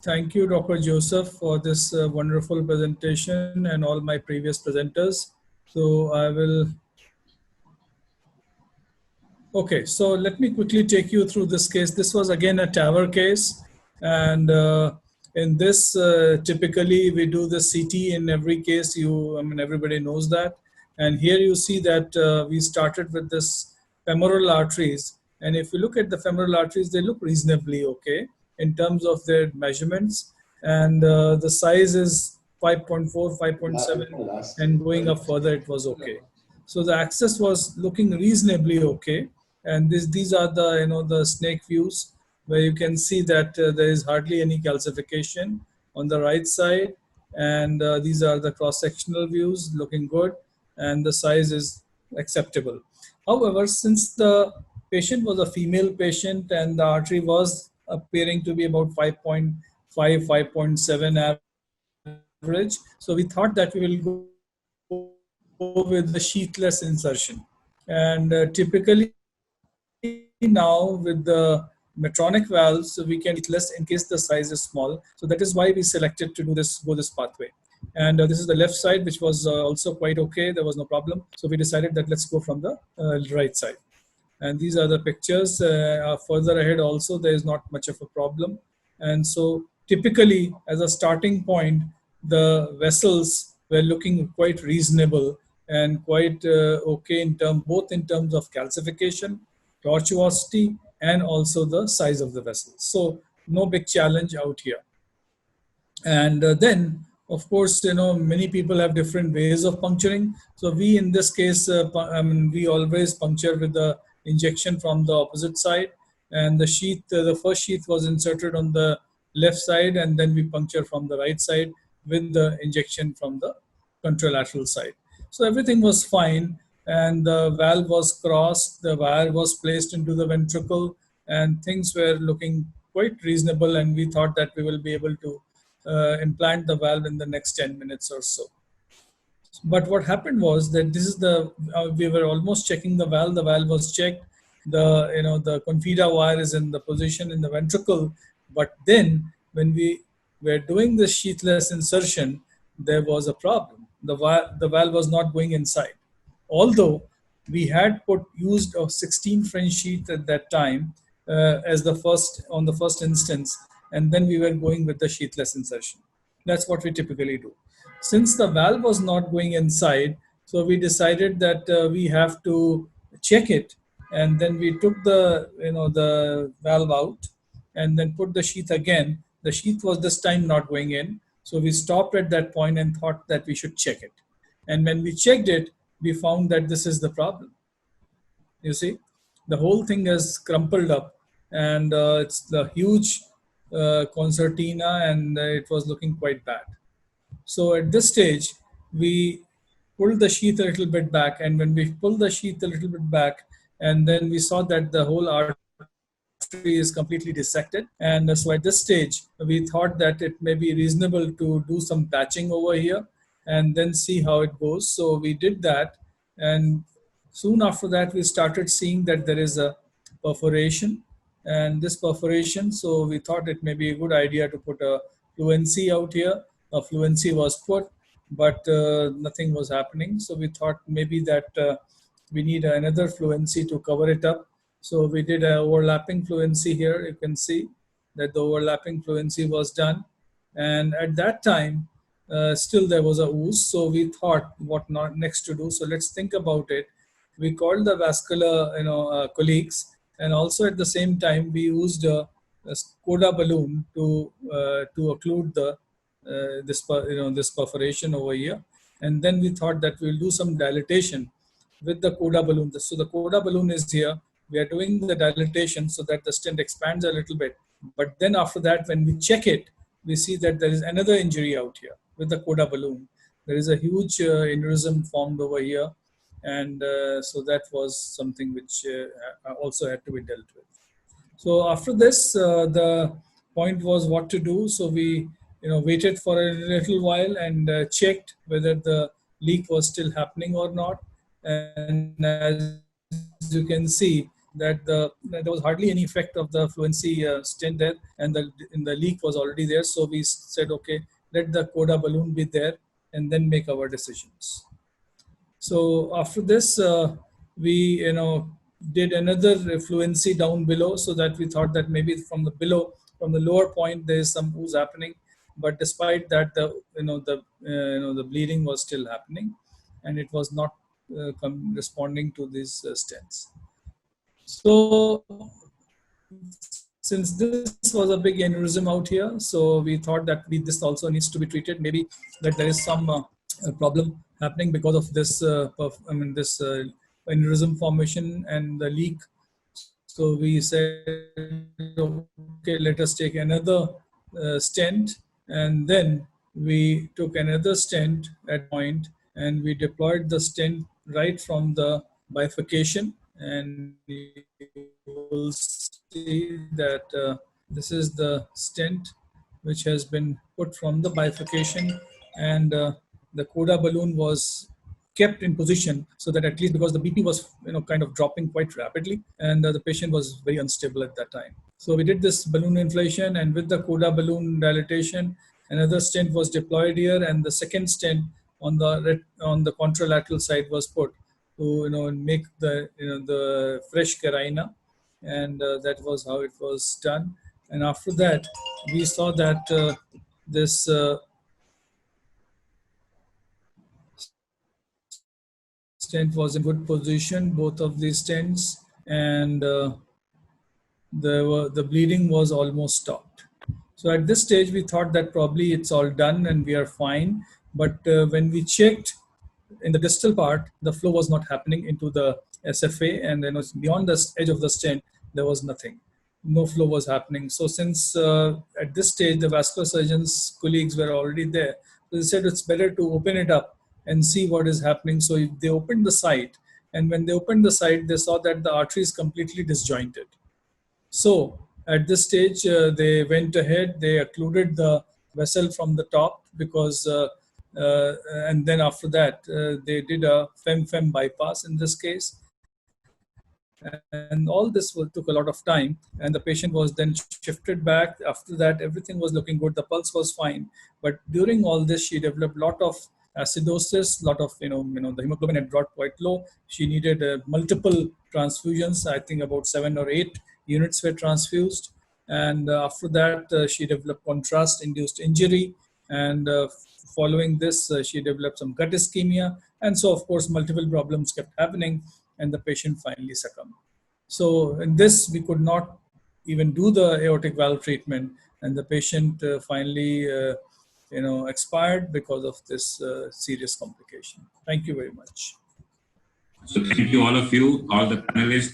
Thank you, Dr. Joseph, for this wonderful presentation and all my previous presenters. So I will Okay, so let me quickly take you through this case. This was again a tower case, and in this, typically we do the CT in every case. I mean, everybody knows that. And here you see that we started with this femoral arteries, and if you look at the femoral arteries, they look reasonably okay in terms of their measurements, and the size is 5.4, 5.7, and going up further, it was okay. So the access was looking reasonably okay, and these are the the snake views where you can see that there is hardly any calcification on the right side, and these are the cross sectional views looking good, and the size is acceptable. However, since the patient was a female patient and the artery was appearing to be about 5.5, 5.7 average, so we thought that we will go with the sheathless insertion. And typically now with the Medtronic valves, so we can use sheathless in case the size is small. So that is why we selected to go this pathway. And this is the left side, which was also quite okay. There was no problem. So we decided that let's go from the right side. And these are the pictures. Further ahead also, there is not much of a problem. And so typically, as a starting point, the vessels were looking quite reasonable and quite okay in both in terms of calcification, tortuosity, and also the size of the vessels. So no big challenge out here. And then of course many people have different ways of puncturing. So we in this case we always puncture with the injection from the opposite side, and the first sheath was inserted on the left side, and then we puncture from the right side with the injection from the contralateral side. So everything was fine, and the valve was crossed, the wire was placed into the ventricle, and things were looking quite reasonable, and we thought that we will be able to implant the valve in the next 10 minutes or so. But what happened was that this is we were almost checking the valve was checked, the confida wire is in the position in the ventricle, but then when we were doing the sheathless insertion, there was a problem. The valve was not going inside, although we had used a 16 French sheath at that time as the first instance, and then we were going with the sheathless insertion. That's what we typically do. Since the valve was not going inside, so we decided that we have to check it, and then we took the valve out and then put the sheath again. The sheath was this time not going in, so we stopped at that point and thought that we should check it. And when we checked it, we found that this is the problem. You see, the whole thing is crumpled up, and it's the huge concertina, and it was looking quite bad. So at this stage, we pulled the sheath a little bit back, and when we pulled the sheath a little bit back, and then we saw that the whole artery is completely dissected. And so at this stage, we thought that it may be reasonable to do some patching over here and then see how it goes. So we did that, and soon after that, we started seeing that there is a perforation, and this perforation, so we thought it may be a good idea to put a fluency out here. A fluency was put, but nothing was happening. So we thought maybe that we need another fluency to cover it up. So we did an overlapping fluency here. You can see that the overlapping fluency was done. And at that time, still there was a ooze. So we thought what not next to do. So let's think about it. We called the vascular colleagues, and also at the same time we used a Coda balloon to occlude this perforation over here. And then we thought that we'll do some dilatation with the Coda balloon. So the Coda balloon is here. We are doing the dilatation so that the stent expands a little bit. But then after that, when we check it, we see that there is another injury out here with the Coda balloon. There is a huge aneurysm formed over here. And so that was something which also had to be dealt with. So after this, the point was what to do. So we waited for a little while and checked whether the leak was still happening or not. And as you can see, the that there was hardly any effect of the fluency stent there, and the leak was already there. So we said, okay, let the coda balloon be there, and then make our decisions. So after this, we did another fluency down below, so that we thought that maybe from the lower point there is some ooze happening, but despite that, the bleeding was still happening, and it was not responding to these stents. So since this was a big aneurysm out here, so we thought that this also needs to be treated. Maybe that there is some problem happening because of this, this aneurysm formation and the leak. So we said, okay, let us take another stent, and then we took another stent at point, and we deployed the stent right from the bifurcation, and you will see that this is the stent which has been put from the bifurcation, and the coda balloon was kept in position, so that at least, because the BP was kind of dropping quite rapidly, and the patient was very unstable at that time. So we did this balloon inflation, and with the coda balloon dilatation, another stent was deployed here, and the second stent on the contralateral side was put to make the fresh carina, and that was how it was done. And after that, we saw that this stent was in good position, both of these stents, and the bleeding was almost stopped. So at this stage, we thought that probably it's all done and we are fine. But when we checked in the distal part, the flow was not happening into the SFA, and beyond the edge of the stent, there was nothing. No flow was happening. So since at this stage, the vascular surgeons colleagues were already there, so they said it's better to open it up and see what is happening. So they opened the site, and when they opened the site, they saw that the artery is completely disjointed. So at this stage, they went ahead, they occluded the vessel from the top, because, and then after that, they did a fem-fem bypass in this case. And all this took a lot of time, and the patient was then shifted back. After that, everything was looking good, the pulse was fine. But during all this, she developed a lot of acidosis, lot of, the hemoglobin had dropped quite low. She needed multiple transfusions. I think about 7 or 8 units were transfused. And after that, she developed contrast-induced injury. And following this, she developed some gut ischemia. And so, of course, multiple problems kept happening, and the patient finally succumbed. So in this, we could not even do the aortic valve treatment, and the patient finally expired because of this serious complication. Thank you very much. So thank you, all of you, all the panelists.